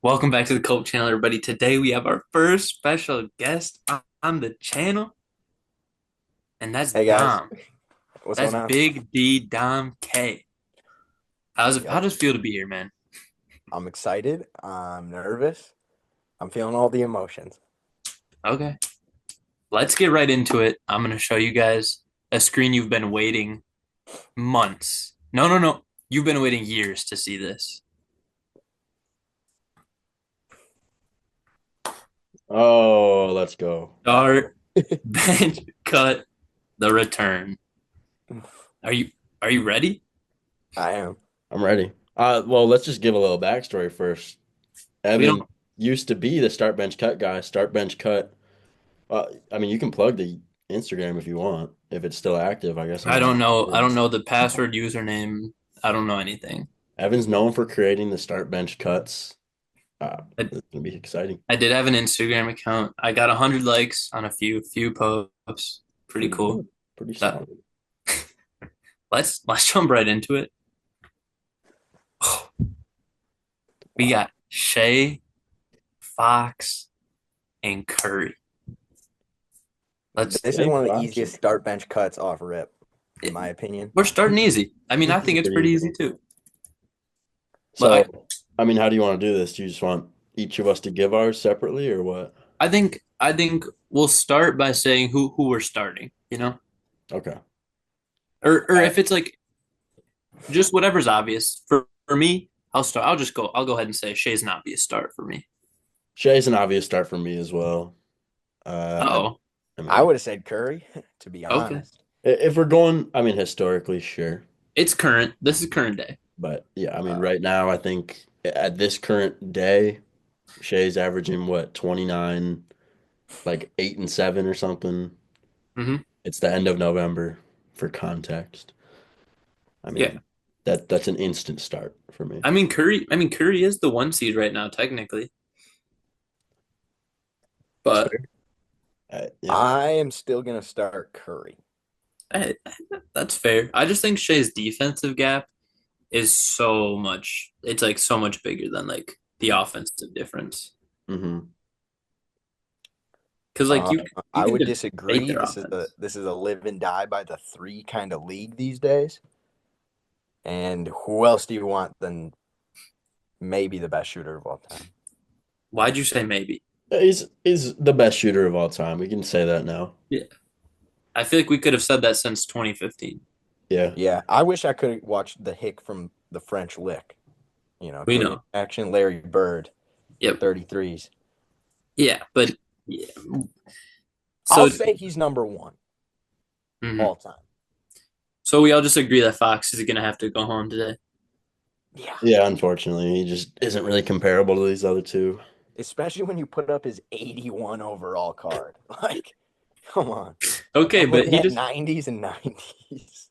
Welcome back to the Kope channel, everybody. Today we have our first special guest on the channel, and that's Hey guys, Dom. what's That's going on? Big D Dom K. How Yep, does it feel to be here, man? I'm excited. I'm nervous. I'm feeling all the emotions. Okay, let's get right into it. I'm gonna show you guys a screen you've been waiting months. No, no, no. You've been waiting years to see this. Oh, let's go. Start, bench, cut, the return. Are you are you ready? I am. I'm ready. Well, let's just give a little backstory first. We Evan don't. used to be the start bench cut guy. Start bench cut. I mean, you can plug the Instagram if you want, if it's still active. I guess I'm I not don't know. sure. I don't know the password, username. I don't know anything. Evan's known for creating the start bench cuts. I, It's gonna be exciting. I did have an Instagram account. I got 100 likes on a few posts. Pretty Pretty cool. good. Pretty That, solid. let's jump right into it. We Wow. got Shea, Fox, and Curry. Let's This is Jake one of the Fox easiest and start bench cuts off rip, in my opinion. we're starting easy. I mean, this I is think it's pretty pretty easy. easy too. But So, I mean, how do you want to do this? Do you just want each of us to give ours separately or what? I think we'll start by saying who we're starting, Okay. Or Uh, if it's like just whatever's obvious. For me, I'll start. I'll go ahead and say Shea's an obvious start for me. Shay's an obvious start for me as well. Uh, Oh, I I mean, would have said Curry, to be okay. honest. if we're going, I mean, historically, sure. It's current. This is current day. But yeah, I mean, Uh, right now, I think at this current day, Shay's averaging what, 29, like 8 and 7 or something. Hmm. It's the end of November for context. I Yeah. mean, that's an instant start for me. I mean Curry is the one seed right now, technically. That's But fair. Yeah. I am still gonna start Curry. I, that's fair. I just think Shea's defensive gap is it's like so much bigger than like the offensive difference. Hmm. Because like Uh, you I can would debate disagree. their This is a offense. this is a live and die by the three kind of league these days. And who else do you want than maybe the best shooter of all time? Why'd you say maybe? He's the best shooter of all time. We can say that now. Yeah. I feel like we could have said that since 2015. Yeah. Yeah, I wish I could watch the hick from the French Lick. We Clean know. action, Larry Bird, Yep. 33s. Yeah, but yeah. I'll So say he's number one mhm. all time. So we all just agree that Fox is gonna have to go home today. Yeah. Yeah, unfortunately, he just isn't really comparable to these other two. Especially when you put up his 81 overall card. Like, come on. Okay, I'm but looking he at just 90s and 90s.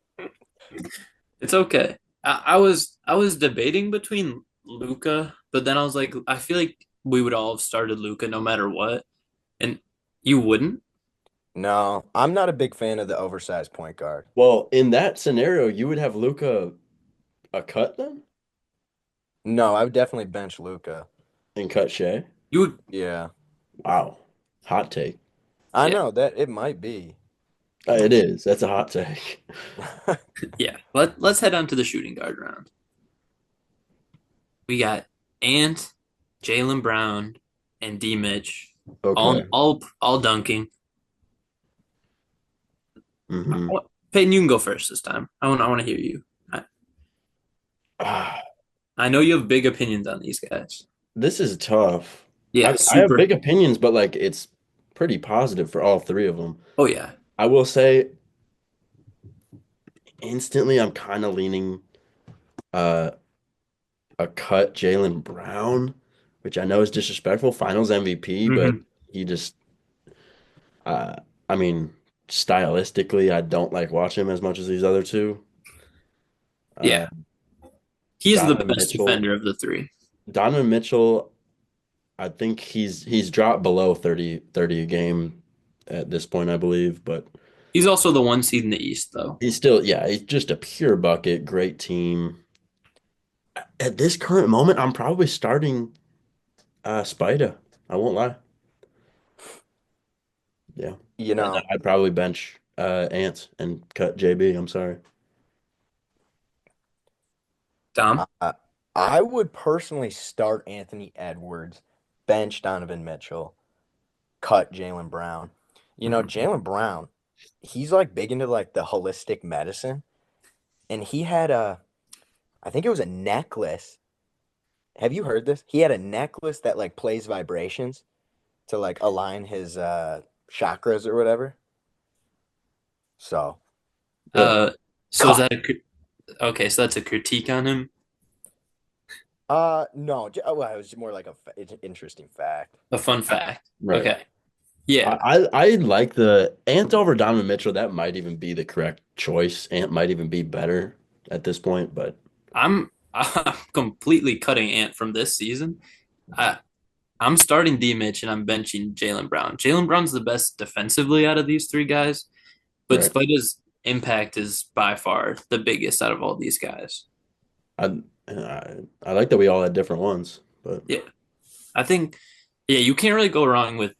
it's okay. I was debating between Luca, but then I was like, I feel like we would all have started Luca no matter what, and you wouldn't. No, I'm not a big fan of the oversized point guard. Well, in that scenario, you would have Luca a cut then No, I would definitely bench Luca. and cut Shea. You would, Yeah. Wow, hot take. I yeah, know that it might be. It is. That's a hot take. yeah. Let's head on to the shooting guard round. We got Ant, Jalen Brown, and D Mitch, all Okay. all all dunking. Hmm. Peyton, you can go first this time. I want to hear you. I, Ah, I know you have big opinions on these guys. this is tough. Yeah, I have super. big opinions, but like it's pretty positive for all three of them. Oh yeah. I will say instantly, I'm kind of leaning uh a cut Jalen Brown, which I know is disrespectful, Finals MVP, but Hmm. he just uh I mean, stylistically, I don't like watching him as much as these other two. Uh Yeah, he is the Donovan best Mitchell, defender of the three. Donovan Mitchell, I think he's dropped below 30 a game at this point, I believe, but He's also the one seed in the East, though. he's still, yeah, he's just a pure bucket, great team. At this current moment, I'm probably starting Spider. I won't lie. Yeah. You And then know, I'd probably bench Ants and cut JB. I'm sorry. Dom. I, I would personally start Anthony Edwards, bench Donovan Mitchell, cut Jalen Brown. You know, Jalen Brown, he's like big into like the holistic medicine, and he had I think it was a necklace. Have you heard this? He had a necklace that like plays vibrations to like align his chakras or whatever. So, Yeah. Uh, so is cut. that okay? So that's a critique on him, No, well, it was more like it's an interesting fact. a fun fact. Right. Okay, yeah, I like the Ant over Donovan Mitchell. That might even be the correct choice. Ant might even be better at this point, but I'm completely cutting Ant from this season. I I'm starting D Mitch and I'm benching Jalen Brown. Jalen Brown's the best defensively out of these three guys, but right. Spida's impact is by far the biggest out of all these guys. I like that we all had different ones, but Yeah, I think yeah, you can't really go wrong with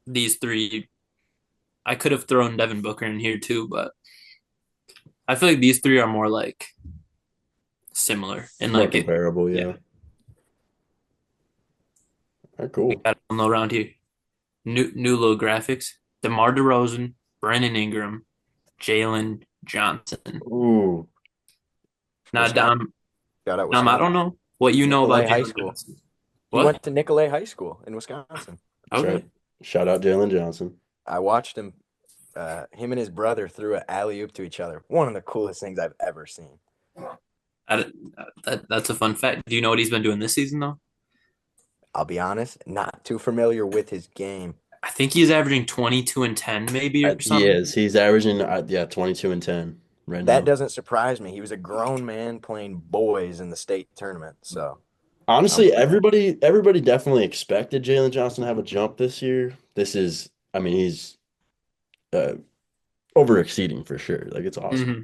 these three. I could have thrown Devin Booker in here too, but I feel like these three are more like similar and more like it. comparable. Yeah, Yeah. All right, we cool. got a little around here. New little graphics. DeMar DeRozan, Brandon Ingram, Jalen Johnson. Ooh, Now, Wisconsin. Shout out Dom, I Wisconsin. don't know what you know about Nicolay High Jalen School. Johnson. He What? went to Nicolay High School in Wisconsin. Shout Okay. shout out Jalen Johnson. I watched him. Him and his brother threw an alley oop to each other. One of the coolest things I've ever seen. I, that's a fun fact. Do you know what he's been doing this season though? I'll be honest, not too familiar with his game. I think he's averaging 22 and 10 maybe or He something. is. He's averaging 22 and 10 right That now. doesn't surprise me. He was a grown man playing boys in the state tournament. So I'm Honestly, everybody definitely expected Jalen Johnson to have a jump this year. I mean, he's uh, over exceeding for sure. Like it's awesome. Hmm.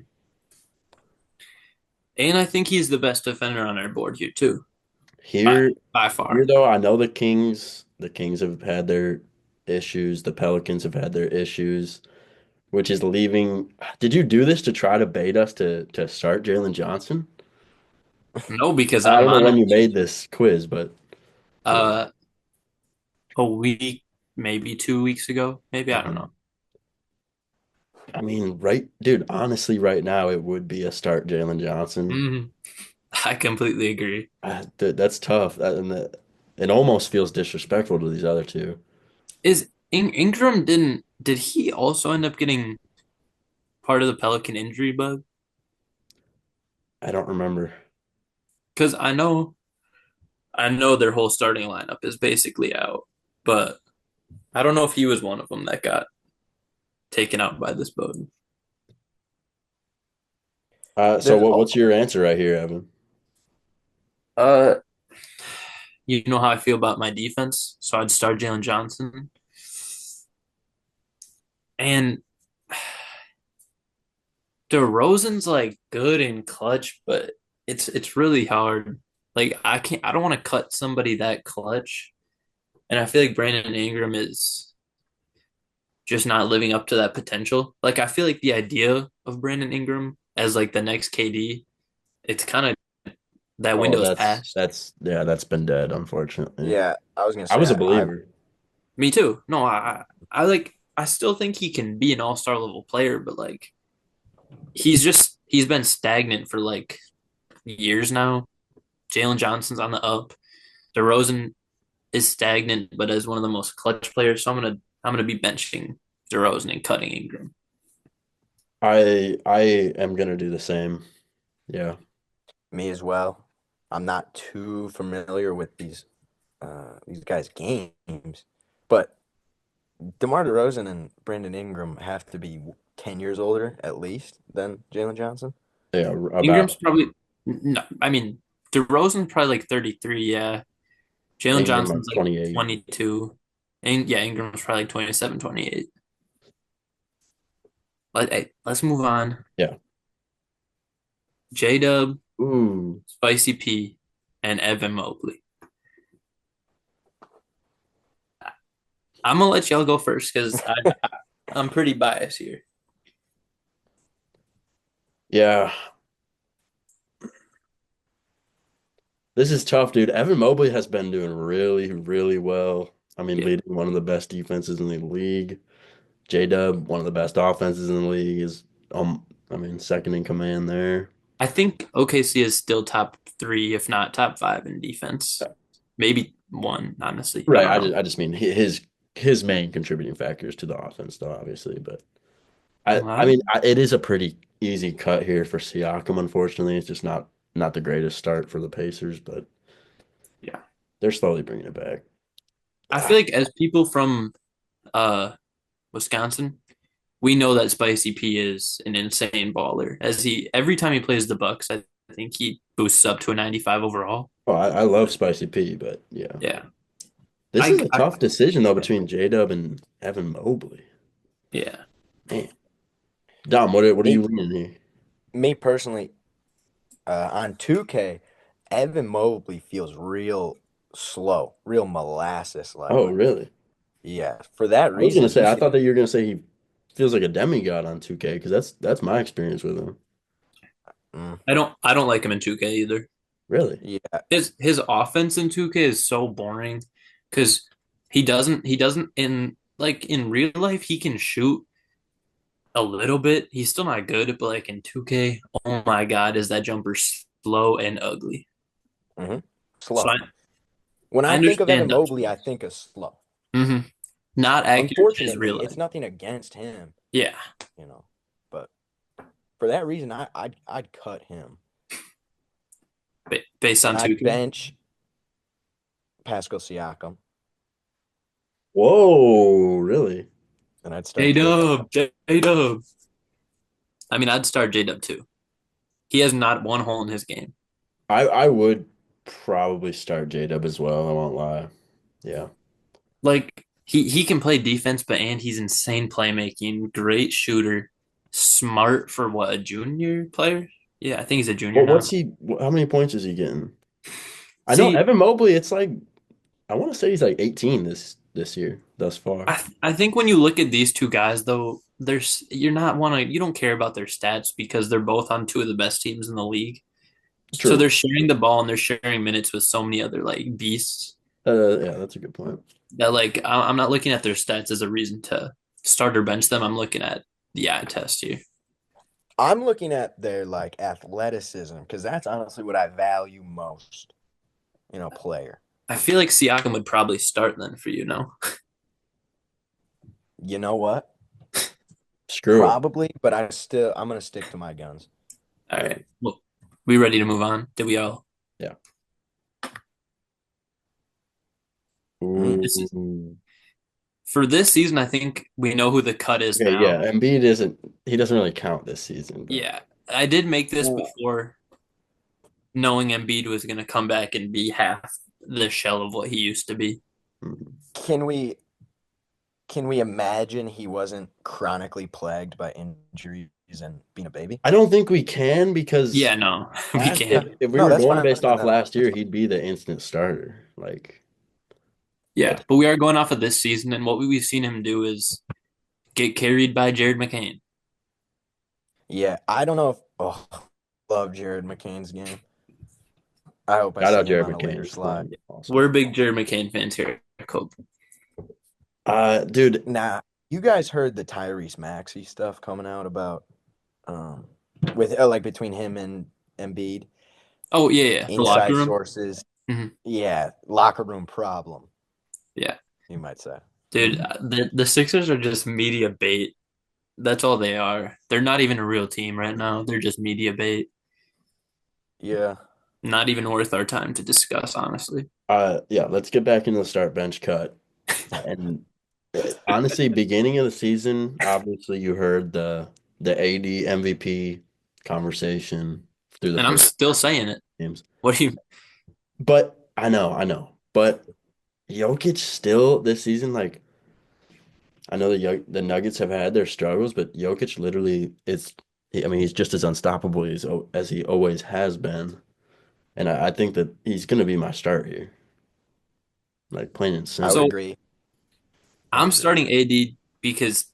And I think he's the best defender on our board here too, by Here, by here far. though, I know the Kings have had their issues. The Pelicans have had their issues, which is leaving. Did you do this to try to bait us to start Jalen Johnson? No, because I I'm don't know on when him you made this quiz, but yeah. uh a week, maybe 2 weeks ago. Maybe I don't Uh-huh. know. I mean, right, dude, honestly, right now it would be a start Jalen Johnson. Hmm. I completely agree. That's tough. It almost feels disrespectful to these other two. Is Ingram did he also end up getting part of the Pelican injury bug? I don't remember. Because I know their whole starting lineup is basically out, but I don't know if he was one of them that got taken out by this bug. So there's what's your answer right here, Evan? Uh, you know how I feel about my defense, so I'd start Jalen Johnson, and DeRozan's like good and clutch, but it's really hard. Like I don't want to cut somebody that clutch, and I feel like Brandon Ingram is just not living up to that potential. Like I feel like the idea of Brandon Ingram as like the next KD, it's kind of that Oh, window's that's passed. that's yeah, that's been dead, unfortunately. yeah. I was gonna I say was a I believer. Me too. No, I like I still think he can be an all-star level player, but like he's been stagnant for like years now. Jalen Johnson's on the up. DeRozan is stagnant, but as one of the most clutch players, so I'm gonna be benching DeRozan and cutting Ingram. I am gonna do the same. Yeah. me as well. I'm not too familiar with these guys' games, but DeMar DeRozan and Brandon Ingram have to be 10 years older at least than Jalen Johnson. Yeah, Ingram's about probably no, I mean DeRozan's probably like 33, yeah. Jalen Ingram Johnson's like like 28. 22. And yeah, Ingram's probably like 27, 28. Hey, let's move on. Yeah. J Dub, Ooh. Spicy P, and Evan Mobley. I'm gonna let y'all go first because I'm pretty biased here. Yeah, this is tough, dude. Evan Mobley has been doing really, really well. I mean, Yeah. leading one of the best defenses in the league. J-Dub, one of the best offenses in the league, is I mean, second in command there. I think OKC is still top three, if not top five in defense. Maybe one, honestly. I Right. don't I know. just I just mean his main contributing factors to the offense, though, obviously. But I Well, mean, it is a pretty easy cut here for Siakam. Unfortunately, it's just not the greatest start for the Pacers, but yeah. they're slowly bringing it back. I Ah, feel like as people from uh Wisconsin, we know that Spicy P is an insane baller. As he every time he plays the Bucks, I think he boosts up to a 95 overall. oh, I love Spicy P, but yeah, Yeah. this is a I tough decision though between J-Dub and Evan Mobley. yeah. Man, Dom, what are Me you leaning here? me personally, on 2K, Evan Mobley feels real slow, real molasses like. Oh, really? Yeah, for that I was gonna reason, say he I should. thought that you were gonna say he feels like a demigod on 2K because that's my experience with him. Mm, I don't like him in 2K either. Really? yeah. His offense in 2K is so boring because he doesn't in like in real life he can shoot a little bit. He's still not good, but like in 2K, oh my God, is that jumper slow and ugly. Hmm. So Slow. I, When I I think of Evan understand that. Mobley, I think of slow. Hmm. Not accurate in his real Unfortunately, life. it's nothing against him, Yeah, you know. But for that reason, I'd cut him, based and on I'd 2K. bench Pascal Siakam, Whoa, really? and I'd start J J Dub, Dub. J Dub. I mean, I'd start J Dub too. He has not one hole in his game. I would probably start J-Dub as well, I won't lie. Yeah. Like he can play defense, but and he's insane playmaking, great shooter, smart for what a junior player. Yeah, I think he's a junior What's now. he how many points is he getting? I know See, Evan Mobley, it's like I want to say he's like 18 this year thus far. I think when you look at these two guys though, there's you don't care about their stats because they're both on two of the best teams in the league. So True. they're sharing the ball and they're sharing minutes with so many other like beasts Yeah, that's a good point. that like I'm not looking at their stats as a reason to start or bench them. I'm looking at the eye test here. I'm looking at their like athleticism because that's honestly what I value most in a player. I feel like Siakam would probably start then for you, no? You know what? Screw it. Probably, but I'm gonna stick to my guns. All right. Well, we ready to move on? Did we all? Yeah. Mm. This is Ooh. for this season. I think we know who the cut is Okay, yeah. now. Embiid isn't he doesn't really count this season, but Yeah, I did make this Well, before knowing Embiid was going to come back and be half the shell of what he used to be. mm. can we can we imagine he wasn't chronically plagued by injuries and being a baby? I don't think we can because Yeah, no, we last can't. if we No, were that's going fine. based off Then. last That's year, fine. he'd be the instant starter. Like, Yeah, but but we are going off of this season, and what we've seen him do is get carried by Jared McCain. Yeah, I don't know if love Jared McCain's game. I hope I shout see out him Jared on a McCain. later He's slide. playing awesome. We're big Jared McCain fans here at Kope. Dude, Nah, you guys heard the Tyrese Maxey stuff coming out about um with like between him and Embiid, Oh yeah, yeah, the locker inside room. sources. Hmm. Yeah, locker room problem, Yeah, you might say. dude, the Sixers are just media bait. That's all they are. They're not even a real team right now. They're just media bait. Yeah. Not even worth our time to discuss, honestly. yeah, let's get back into the start bench cut. And honestly, beginning of the season, obviously you heard the AD MVP conversation through the And I'm first still saying it. games. What do you? But I know. But Jokic still this season, like I know the Nuggets have had their struggles, but Jokic literally I mean, he's just as unstoppable as he always has been. And I think that he's gonna be my start here. Like plain and I would So simple. agree. I I'm agree. starting AD because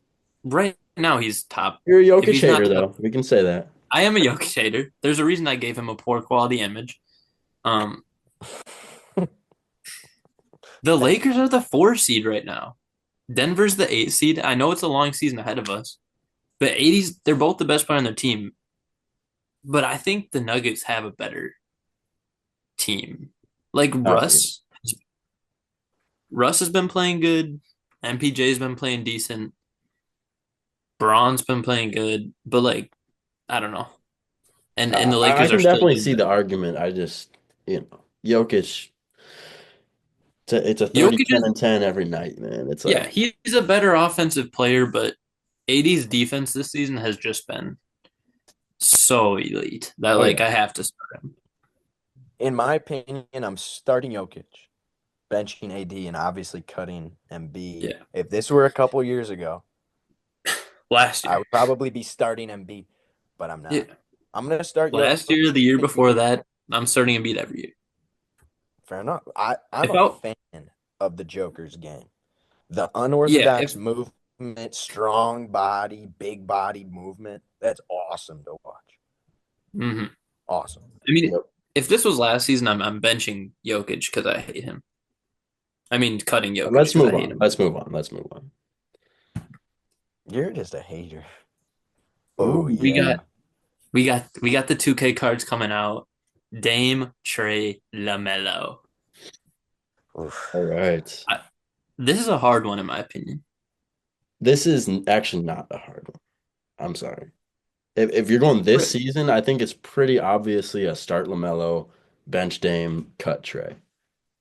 right now he's top. You're a If Jokic he's not hater, top, though. We can say that. I am a Jokic hater. There's a reason I gave him a poor quality image. Um, the Thank you. Lakers are the 4 seed right now. Denver's the 8 seed. I know it's a long season ahead of us, but 80s, they're both the best player on their team. But I think the Nuggets have a better team. Like Oh, Russ has been playing good. MPJ's been playing decent. Braun's been playing good, but like I don't know. And the I Lakers are can still definitely just see the better. argument. I just, Jokic, it's a 30, Jokic 10, is and 10 every night, man. It's yeah, like, he's a better offensive player, but AD's defense this season has just been so elite that oh, yeah. like I have to start him. In my opinion, I'm starting Jokic, benching AD, and obviously cutting Embiid. Yeah. If this were a couple years ago, Last I year. would probably be starting Embiid, but I'm Yeah. not. I'm gonna start Last year, the Jokic year before because that, I'm starting to beat every year. fair enough. I'm If a I fan of the Joker's game. The yeah, unorthodox if movement, strong body, big body movement. That's awesome to watch. mhm. Awesome. I mean, Yep. if this was last season, I'm benching Jokic because I hate him. I mean, cutting Jokic Let's because I move hate on. him. Let's move on. Let's move on. You're just a hater. Oh We Ooh. got yeah. we got the 2K cards coming out. Dame, Trey, LaMelo. All Oof. right. I, this is a hard one in my opinion. This is actually not a hard one. I'm sorry. If you're going this Right. season, I think it's pretty obviously a start LaMelo, bench Dame, cut Trey.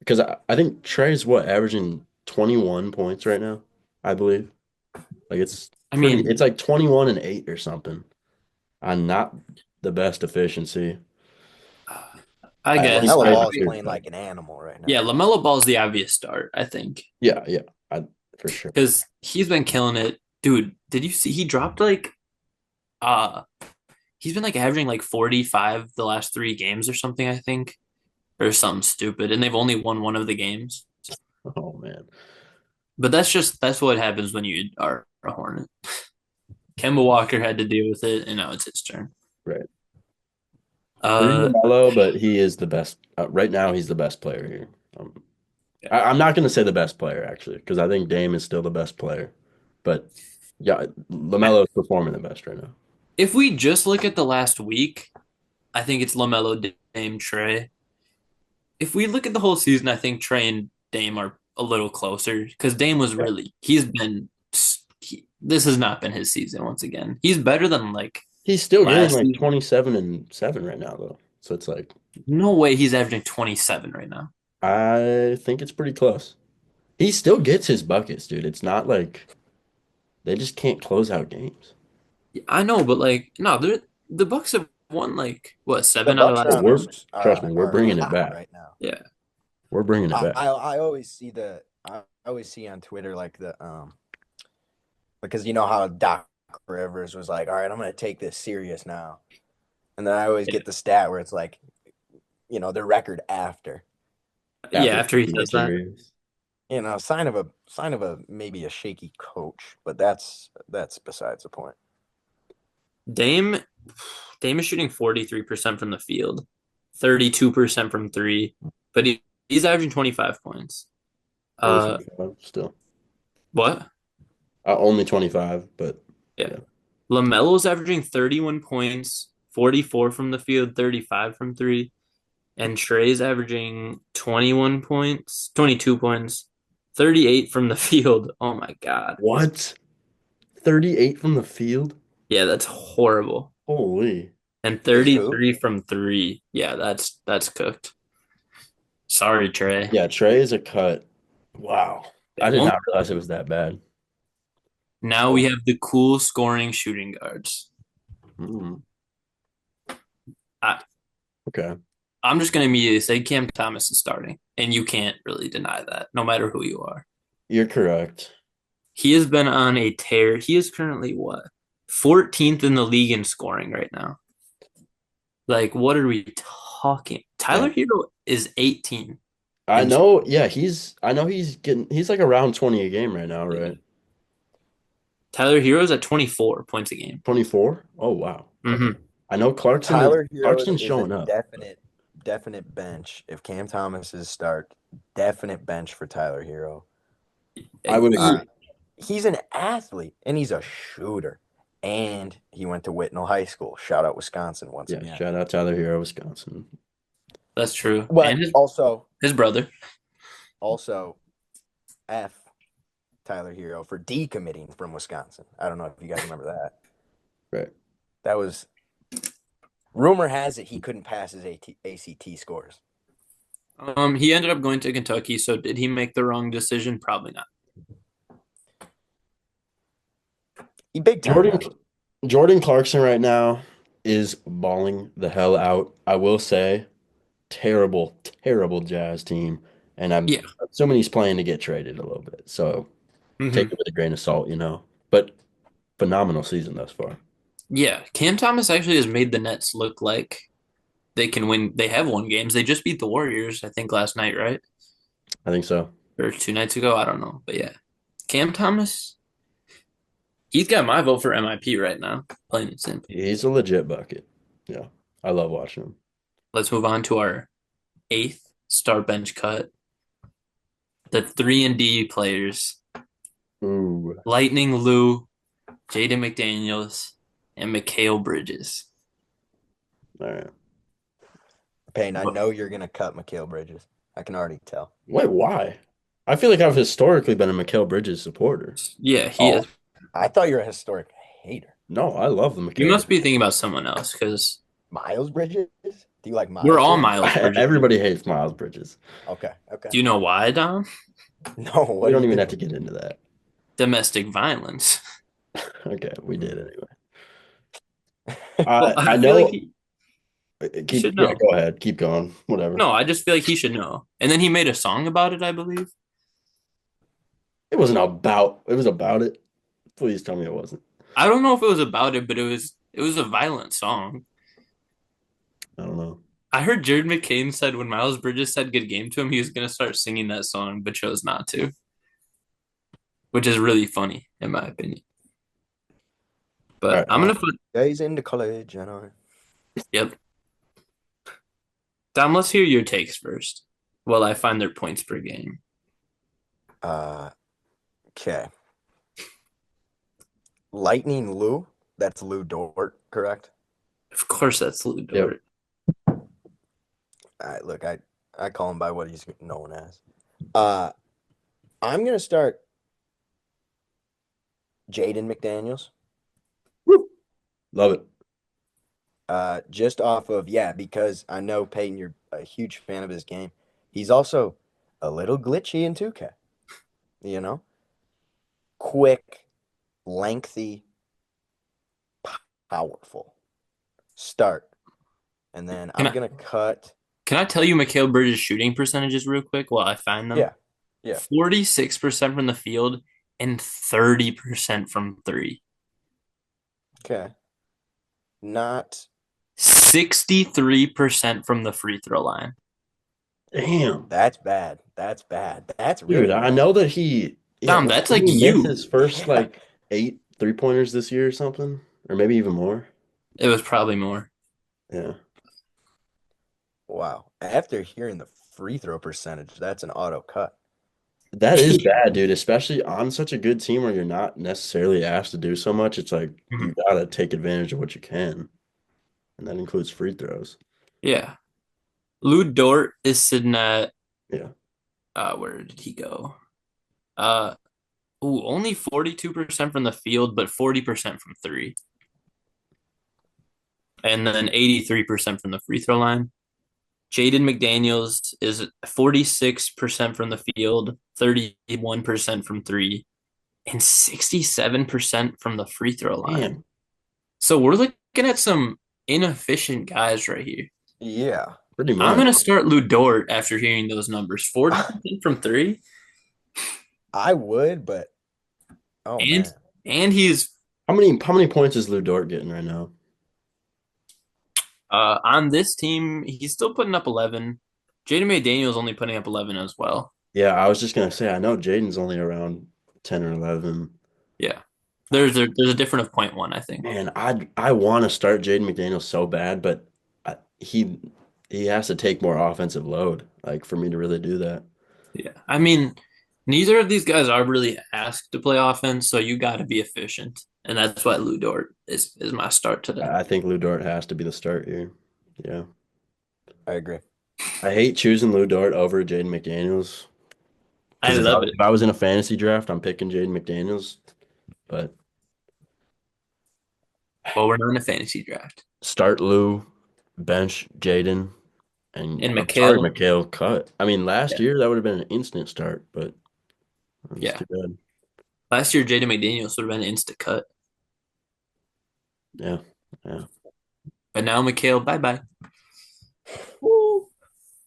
Because I think Trey's what, averaging 21 points right now, I believe. Like I mean, it's like 21 and 8 or something. On not the best efficiency. I I guess. LaMelo I Ball is agree with playing that. like an animal right Yeah, now. LaMelo Ball's the obvious start, I think, Yeah, yeah. For sure. because he's been killing it. Dude, did you see he dropped like uh he's been like averaging like 45 the last 3 games or something, I think, or something stupid, and they've only won one of the games. Oh man. But that's what happens when you are a Hornet. Kemba Walker had to deal with it, and now it's his turn. Right. Free Uh, LaMelo, but he is the best. Right now, he's the best player here. Um, yeah. I'm not going to say the best player actually, because I think Dame is still the best player. But yeah, LaMelo is performing the best right now. If we just look at the last week, I think it's LaMelo, Dame, Trey. If we look at the whole season, I think Trey and Dame are a little closer because Dame was Yeah. really he's been this has not been his season once again. He's better than like He's still getting last like season. 27 and 7 right now though. So it's like No way he's averaging 27 right now. I think it's pretty close. He still gets his buckets, dude. It's not like they just can't close out games. I know, but like no, the Bucks have won like what The 7 out of Bucks are But last on a we're 10. s- trust me, we're are bringing it hot back. right now. Yeah, We're bringing it back. I always see I always see on Twitter like the because you know how Doc Rivers was like, all right, I'm gonna take this serious now, and then I always yeah, get the stat where it's like, the record after, yeah. After After he taking it says that, serious. sign of a maybe a shaky coach, but that's besides the point. Dame Dame is shooting 43% from the field, 32% from three, but he's averaging 25 points. Only Uh, 25 still. what? Only 25, but Yeah. yeah. LaMelo's averaging 31 points, 44 from the field, 35 from three. And Trey's averaging 21 points, 22 points, 38 from the field. Oh my God. What? 38 from the field? Yeah, that's horrible. Holy. And Is who? 33 from three. Yeah, that's cooked. Sorry, Trey. Yeah, Trey is a cut. Wow. Yeah, I did well, not realize it was that bad. now we Oh. have the cool scoring shooting guards. Mm, I, okay. I'm just going to immediately say Cam Thomas is starting, and you can't really deny that, no matter who you are. You're correct. He has been on a tear. He is currently what? 14th in the league in scoring right now. Like, what are we talking? Yeah. Tyler Hero is 18. I And know, yeah, I know he's like around 20 a game right now, yeah. right? Tyler Hero's at 24 points a game. 24? Oh wow. Okay. Hmm. I know Tyler Hero Clarkson's is a showing up. definite bench. If Cam Thomas is start, definite bench for Tyler Hero. I would Uh, agree. he's an athlete and he's a shooter. And he went to Whitnell High School. Shout out Wisconsin once Yeah, again. shout out Tyler Hero, Wisconsin. That's true. And But his brother. also F Tyler Hero for decommitting from Wisconsin. I don't know if you guys remember that. Right. That was rumor has it he couldn't pass his ACT scores. He ended up going to Kentucky, so did he make the wrong decision? Probably not. He big time Jordan messed. Jordan Clarkson right now is balling the hell out. I will say, terrible, terrible Jazz team, and I'm Yeah. assuming he's playing to get traded a little bit. So take Hmm. it with a grain of salt, you know. But phenomenal season thus far. Yeah. Cam Thomas actually has made the Nets look like they can win. They have won games. They just beat the Warriors, I think, last night, right? I think so. Or 2 nights ago. I don't know. But yeah. Cam Thomas, he's got my vote for MIP right now, plain and simple. He's a legit bucket. Yeah, I love watching him. Let's move on to our eighth star bench cut. The 3 and D players: Ooh, Lightning Lou, Jaden McDaniels, and Mikal Bridges. all right. Payne, I know you're gonna cut Mikal Bridges. I can already tell. Wait, why? I feel like I've historically been a Mikal Bridges supporter. Yeah, he Oh, is. I thought you were a historic hater. No, I love the You Mikal must be Bridges. thinking about someone else because Miles Bridges? Do you like we're Miles all Bridges? Miles Bridges. Everybody hates Miles Bridges. Okay, okay. Do you know why, Dom? No, We what do don't you even do? have to get into that. Domestic violence. Okay, we did anyway. Well, I I feel like know. he Keep should yeah, know. go ahead. Keep going. Whatever. No, I just feel like he should know. And then he made a song about it, I believe. It wasn't about. It was about it. Please tell me it wasn't. I don't know if it was about it, but it was a violent song. I don't know. I heard Jared McCain said when Miles Bridges said good game to him, he was gonna start singing that song, but chose not to, which is really funny in my opinion. All But right. I'm gonna put Days into college, and I. yep. Dom, let's hear your takes first. While I find their points per game. Uh, okay. Lightning Lou. That's Lou Dort, correct? Of course, that's Lou Yep. Dort. All right, look, I call him by what he's known as. Uh, I'm gonna start Jaden McDaniels. Woo. Love it. Just off of because I know Peyton, you're a huge fan of his game. He's also a little glitchy in 2K. You know, quick, lengthy, powerful. Start, and then Can I'm I gonna cut. can I tell you Mikal Bridges' shooting percentages real quick while I find them? Yeah, yeah. 46% from the field and 30% from three. Okay. Not 63% from the free throw line. Damn. that's bad. That's bad. That's Dude, really I bad. know that he, yeah, Dom, that's did like he miss you. his first Yeah. like 8 3-pointers this year or something? Or maybe even more? It was probably more. Yeah. Wow. After hearing the free throw percentage, that's an auto cut. That is bad, dude, especially on such a good team where you're not necessarily asked to do so much. It's like you Mhm. gotta take advantage of what you can, and that includes free throws. Yeah. Lou Dort is sitting at Yeah. where did he go? Uh only 42% from the field, but 40% from three. And then 83% from the free throw line. Jaden McDaniels is 46% from the field, 31% from three, and 67% from the free throw line. Damn. So we're looking at some inefficient guys right here. Yeah. Pretty I'm much. going to start Lou Dort after hearing those numbers. 40% from three, I would, but oh and man. and he's How many points is Lou Dort getting right now? on this team, he's still putting up 11. Jaden McDaniel's only putting up 11 as well. Yeah, I was just gonna say I know Jaden's only around 10 or 11. Yeah. There's a difference of point 0.1, I think. Man, I want to start Jaden McDaniel so bad, but he has to take more offensive load, like for me to really do that. Yeah. I mean, neither of these guys are really asked to play offense, so you got to be efficient. And that's why Lou Dort is my start today. I think Lou Dort has to be the start here. Yeah. I agree. I hate choosing Lou Dort over Jaden McDaniels I because love it. if I was in a fantasy draft, I'm picking Jaden McDaniels, but Well, we're not in a fantasy draft. start Lou, bench Jaden, and And I'm sorry, Mikhail, Mikhail cut. I mean, last yeah, year that would have been an instant start, but it's yeah. too bad. Last year, Jaden McDaniels would have been an instant cut. Yeah, yeah. But now Mikhail, bye bye. Woo.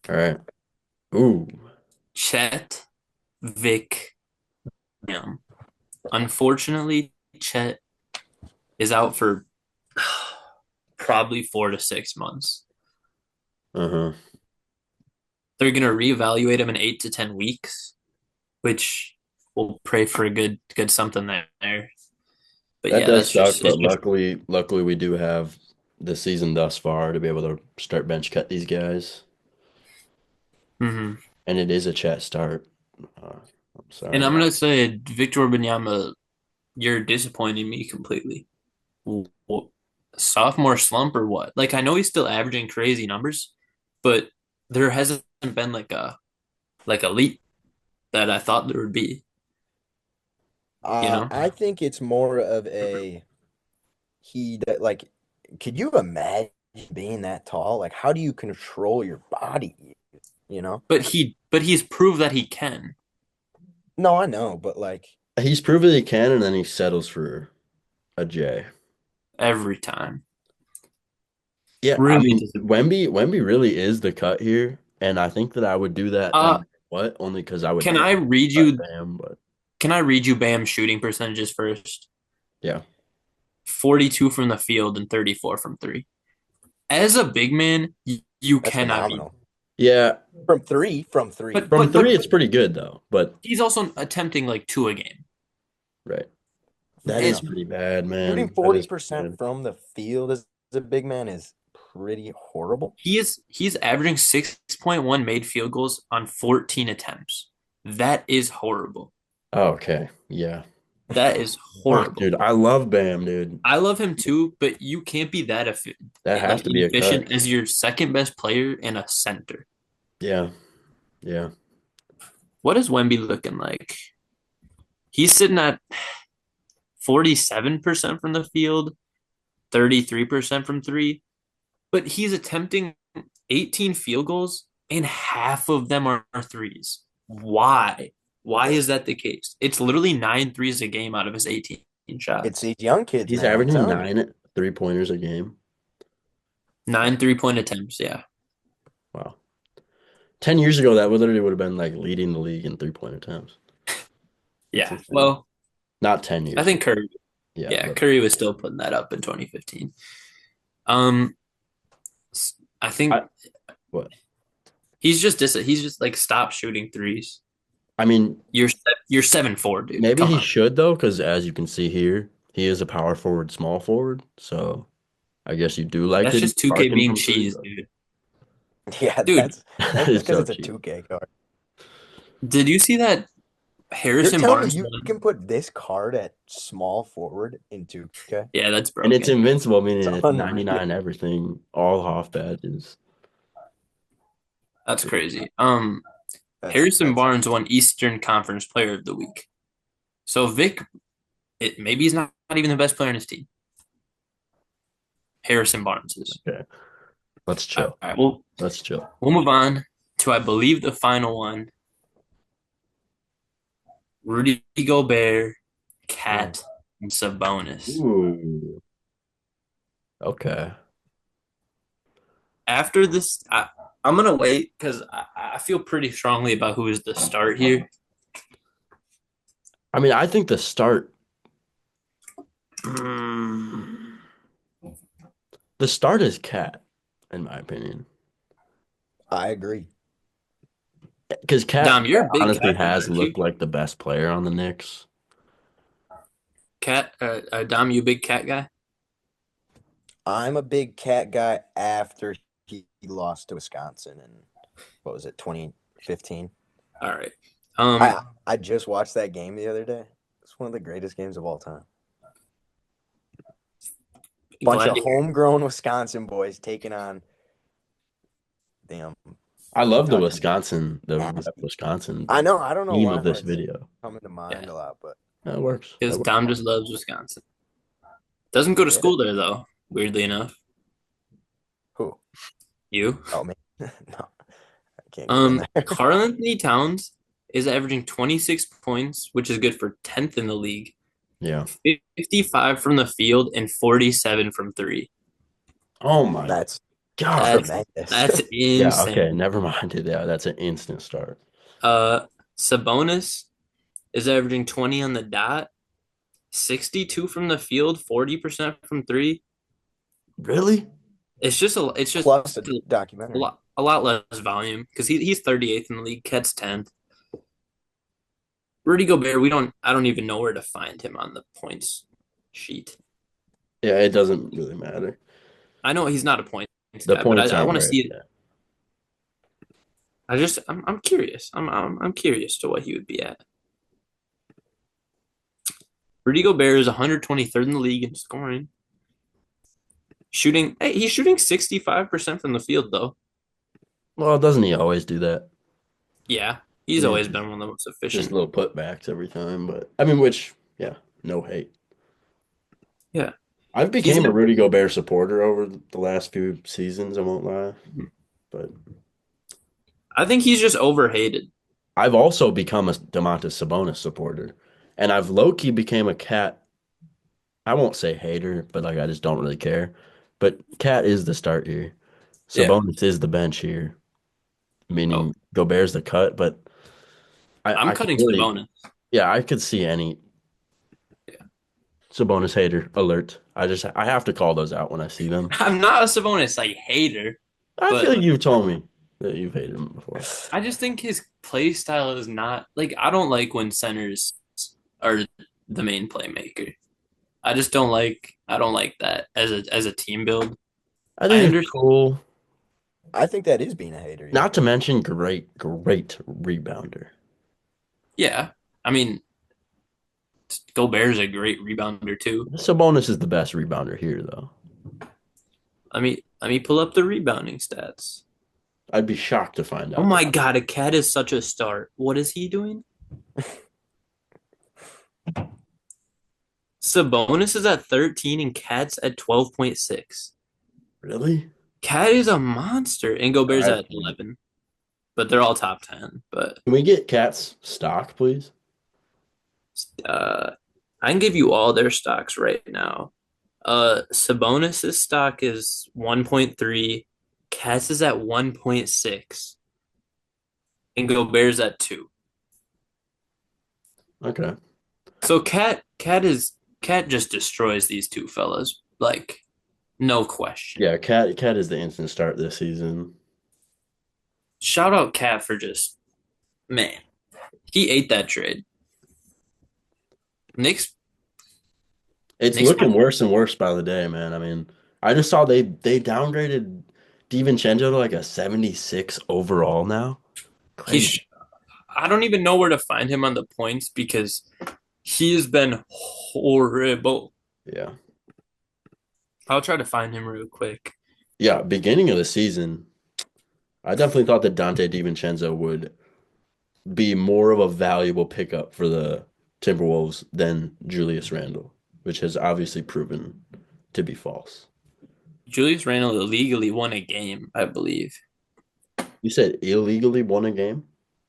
All right. Ooh. Chet, Vic, Bam. Unfortunately, Chet is out for probably 4 to 6 months. Uh-huh. They're gonna reevaluate him in 8 to 10 weeks, which we'll pray for a good something there. But That yeah, does that's suck, just it's but just luckily we do have the season thus far to be able to start bench cut these guys, mhm. and it is a chat start. Uh, I'm And sorry. I'm gonna say Victor Wembanyama, you're disappointing me completely. Sophomore slump or what? Like I know he's still averaging crazy numbers, but there hasn't been like a leap that I thought there would be, you know? I think it's more of a he that like. Could you imagine being that tall? Like, how do you control your body? You know? But he's proved that he can No, I know, but like, He's proven he can, and then he settles for a J. every time. Yeah, I Really mean, disappointing. Wemby really is the cut here, and I think that I would do that no Uh matter what, only because I would can I never read cut you Bam, but can I read you Bam shooting percentages first? yeah. 42 from the field and 34 from three. As a big man, you that's cannot beat. phenomenal. Yeah, From three. But from but three, but it's pretty good though, but he's also attempting like two a game. right. That is Yeah. pretty bad, Shooting man. That is pretty 40% bad. from the field as a big man is pretty horrible. He's averaging 6.1 made field goals on 14 attempts. That is horrible. Oh, okay. Yeah. That is Fuck, horrible. dude. I love Bam, dude. I love him too, but you can't be that That has like to be a cut. inefficient as your second best player and a center. Yeah. Yeah. What is Wemby looking like? He's sitting at 47% from the field, 33% from three, but he's attempting 18 field goals and half of them are threes. Why? Why is that the case? It's literally nine threes a game out of his 18 It's shots. these young kids, He's man. I'm averaging telling you. 9 3-pointers a game. Nine 3-point attempts, yeah. Wow. 10 years ago, that literally would have been like leading the league in 3-point attempts. That's Yeah. insane. Well, Not 10 I years ago. think Curry, Yeah, yeah, but Curry was still putting that up in 2015. Um, I think I what? he's just like stop shooting threes. I mean, You're you're 7'4", dude. maybe Come he on. should though, because as you can see here, he is a power forward, small forward. So I guess you do like That's that he's just 2K sparking being from three, cheese, but dude. Yeah, Dude, that that's is because so it's a cheap. 2K card. did you see that You're Harrison telling me Barnes you won? can put this card at small forward in 2K? Yeah, that's And it's broken. invincible, meaning It's it's unreal. 99 everything, all half badges. That's crazy. Harrison That's Barnes won Eastern Conference Player of the Week. So Vic, maybe he's not even the best player on his team. Harrison Barnes is. Okay, let's All chill. right, well, Let's chill. we'll move on to I believe the final one. Rudy Gobert, mm. Cat, and Sabonis. Ooh. Okay. After this, I'm gonna wait because I feel pretty strongly about who is the start here. I mean, I think the start, Mm, the start is Cat, in my opinion. I agree. Because Cat Dom, you're a big honestly cat guy, has aren't you? looked like the best player on the Knicks. Dom, you a big cat guy? I'm a big Cat guy after he lost to Wisconsin in what was it, 2015? All right. I Um, I just watched that game the other day. It's one of the greatest games of all time. Bunch glad of to hear. homegrown Wisconsin boys taking on damn I love the Kentucky Wisconsin, the ass. rep Wisconsin I know. I don't know theme why of this that's video. coming to mind Yeah, a lot, but That works. because That works. Dom just loves Wisconsin. Doesn't go to yeah. school there though. Weirdly enough, Who? you. Oh man, no, I can't get in there. Karl Anthony Towns is averaging 26 points, which is good for 10th in the league. Yeah. 55 from the field and 47 from three. Oh my That's That's tremendous. that's Yeah, okay, insane. never mind. Yeah, that's an instant start. Uh, Sabonis is averaging 20 on the dot, 62 from the field, 40% from three. Really? It's just Plus a documentary. a lot less volume because he's 38th in the league, Cat's 10th. Rudy Gobert, I don't even know where to find him on the points sheet. Yeah, it doesn't really matter. I know he's not a points The guy, but points I aren't want to great. see it. Yeah. I'm curious. I'm curious to what he would be at. Rudy Gobert is 123rd in the league in scoring. Shooting, hey, he's shooting 65% from the field though. Well, doesn't he always do that? Yeah, I he's mean, always been one of the most just efficient. little putbacks every time, but I mean, which, yeah, no hate. Yeah, I've he's. became a Rudy Gobert supporter over the last few seasons, I won't lie. But I think he's just overhated. I've also become a Domantas Sabonis supporter. And I've low-key became a Cat, I won't say hater, but like I just don't really care. But Cat is the start here. Yeah. Sabonis is the bench here, Oh, meaning Gobert's the cut, but I'm I could cutting really, Sabonis. yeah, I could see any Sabonis hater alert. I have to call those out when I see them. I'm not a Sabonis like hater, I feel but like you've told me that you've hated him before. I just think his play style is not like I don't like when centers are the main playmaker. I don't like that as a team build. I I think it's understand. cool. I think that is being a hater. Yeah. Not to mention great rebounder. Yeah. I mean, Gobert's a great rebounder too. Sabonis is the best rebounder here, though. Let me pull up the rebounding stats. I'd be shocked to find Oh out my that. God, a cat is such a start. What is he doing? Sabonis is at 13 and Cat's at 12.6. Really? Cat is a monster and Gobert's I, at 11. But they're all top 10. But can we get Cat's stock, please? uh, I can give you all their stocks right now. Sabonis's stock is 1.3, Cat's is at 1.6, and Gobert's at 2. Okay. So Cat just destroys these two fellas, like no question. Yeah, Cat is the instant start this season. Shout out Cat for just man, he ate that trade. Knicks It's Knicks looking worse and worse by the day, man. I mean, I just saw they downgraded DiVincenzo to like a 76 overall now. he's Crazy. I don't even know where to find him on the points because he has been horrible. Yeah. I'll try to find him real quick. Yeah, beginning of the season, I definitely thought that Dante DiVincenzo would be more of a valuable pickup for the Timberwolves than Julius Randle, which has obviously proven to be false. Julius Randle illegally won a game, I believe. You said illegally won a game?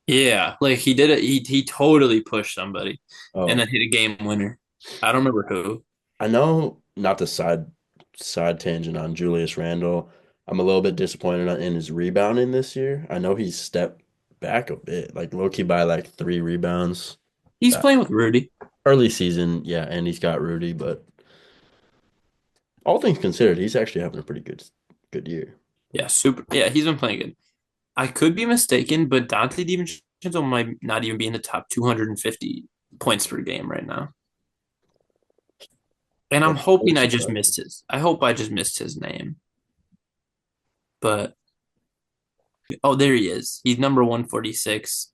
Yeah, like he did it. He totally pushed somebody and Oh, then hit a game winner. I don't remember who. I know not the side tangent on Julius Randle. I'm a little bit disappointed in his rebounding this year. I know he's stepped back a bit, like low-key by like 3 rebounds. He's Uh, playing with Rudy. early season, yeah, and he's got Rudy, but all things considered, he's actually having a pretty good year. Yeah, super. Yeah, he's been playing good. I could be mistaken, but Dante DiVincenzo might not even be in the top 250 points per game right now. And I'm That's so hoping I just surprising. missed his. I hope I just missed his name. But oh, there he is. He's number 146,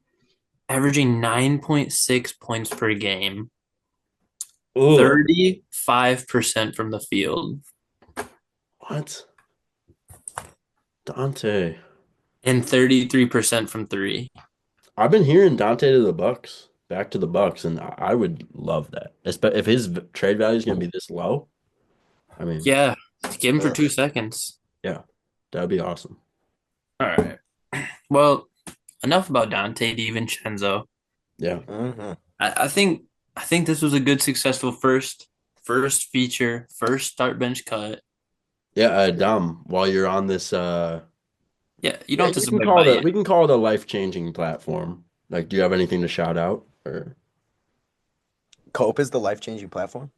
averaging 9.6 points per game, Ugh. 35% from the field, What? Dante. and 33% from three. I've been hearing Dante to the Bucks, back to the Bucks, and I would love that. If his trade value is going to be this low, I mean, Yeah, give him for Ugh. 2 seconds. yeah, that would be awesome. All right. Well, enough about Dante DiVincenzo. Yeah. Hmm. I think this was a good, successful first feature, first start bench cut. Yeah, Dom, while you're on this, Yeah, you yeah, don't have to subscribe by we yet. can call it a life-changing platform. Like, do you have anything to shout out? Or Cope is the life changing platform.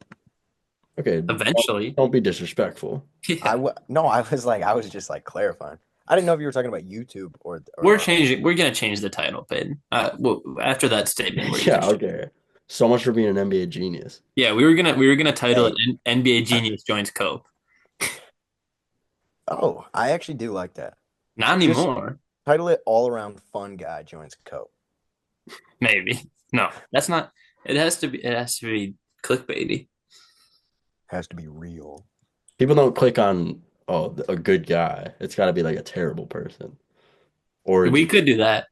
okay, Eventually, don't be disrespectful. yeah, No, I was just like clarifying. I didn't know if you were talking about YouTube we're or changing. We're gonna change the title, Peyton. Well, after that statement where you Yeah, just okay. So much for being an NBA genius. yeah, we were gonna title it hey. NBA I, Genius joins Cope. oh, I actually do like that. Not Just anymore. title it all around fun guy joins Cope. Maybe no. That's not. It has to be. It has to be clickbaity. Has to be real. People don't click on a good guy. It's got to be like a terrible person. We Origin. could do that.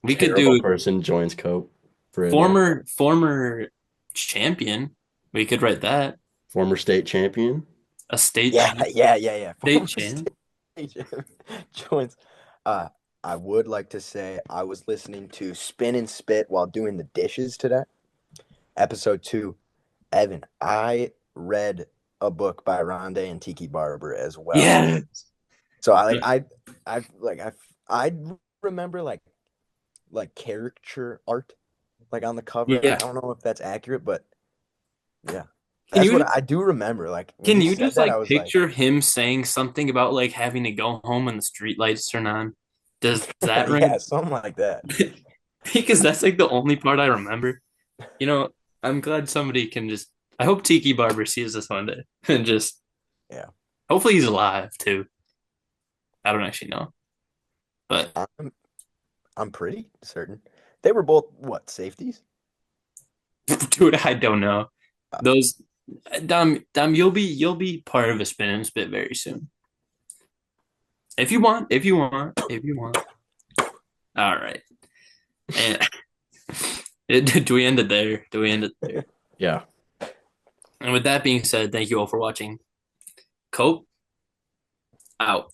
We could Terrible do person joins Cope for a day. former champion. We could write that Former state champion. a state Yeah, champ. yeah. State Former champ. stage joins. Uh, I would like to say I was listening to Spin and Spit while doing the dishes today. Episode 2. Evan, I read a book by Rondé and Tiki Barber as well. Yeah. So I remember like caricature art like on the cover. I Yeah. don't know if that's accurate, but yeah. Can That's what you I do remember. Like when can you you said just that, I like was like, picture him saying something about like having to go home when the street lights turn on? Does that yeah, ring? something like that. Because that's like the only part I remember. You know, I'm glad somebody can just. I hope Tiki Barber sees this one day and just. Yeah. Hopefully he's alive too. I don't actually know, but I'm I'm pretty certain. They were both what, safeties? dude, I don't know. Uh, Those Dom, you'll be part of a spin and spit very soon. If you want. All right. And do we end it there? Do we end it there? Yeah. And with that being said, thank you all for watching. Cope out.